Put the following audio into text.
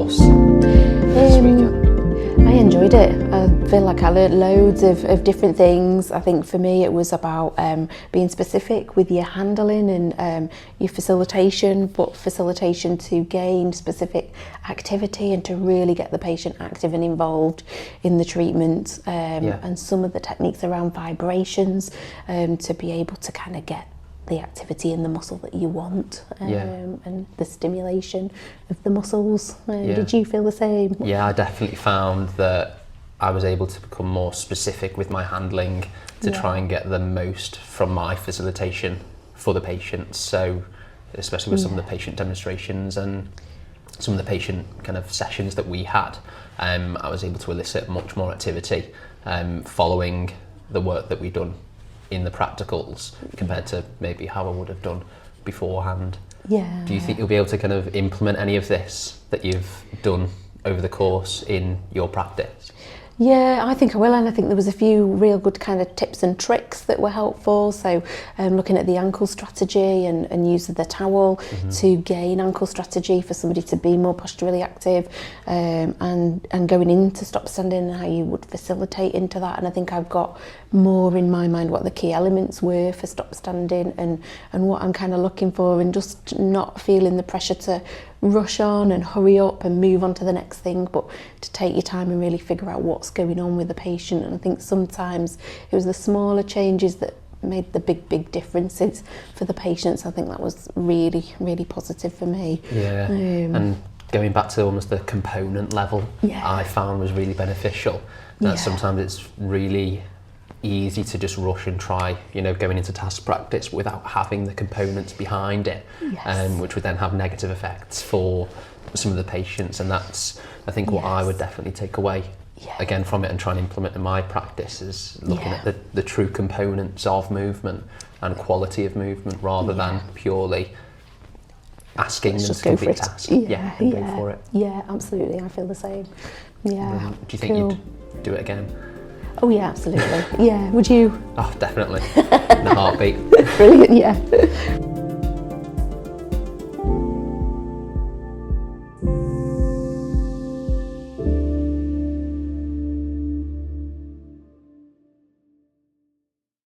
course this weekend? I enjoyed it. I feel like I learned loads of different things. I think for me it was about being specific with your handling and your facilitation, but facilitation to gain specific activity and to really get the patient active and involved in the treatment, and some of the techniques around vibrations to be able to kind of get the activity in the muscle that you want, and the stimulation of the muscles. Did you feel the same? Yeah, I definitely found that I was able to become more specific with my handling to try and get the most from my facilitation for the patients. So especially with some of the patient demonstrations and some of the patient kind of sessions that we had, I was able to elicit much more activity following the work that we'd done in the practicals compared to maybe how I would have done beforehand. Yeah. Do you think you'll be able to kind of implement any of this that you've done over the course in your practice? Yeah, I think I will, and I think there was a few real good kind of tips and tricks that were helpful. So looking at the ankle strategy and use of the towel to gain ankle strategy for somebody to be more posturally active, and going into stop standing and how you would facilitate into that. And I think I've got more in my mind what the key elements were for stop standing and what I'm kind of looking for, and just not feeling the pressure to rush on and hurry up and move on to the next thing, but to take your time and really figure out what's going on with the patient. And I think sometimes it was the smaller changes that made the big differences for the patients. I think that was really positive for me. Yeah, and going back to almost the component level, I found was really beneficial. That sometimes it's really easy to just rush and try, going into task practice without having the components behind it, which would then have negative effects for some of the patients. And that's, I think, what I would definitely take away again from it and try and implement in my practice, is looking at the true components of movement and quality of movement rather than purely asking them to complete a task. Go for it. Yeah, absolutely. I feel the same. Yeah. Do you think you'd do it again? Oh yeah, absolutely. Yeah, would you? Oh, definitely. In a heartbeat. Brilliant, yeah.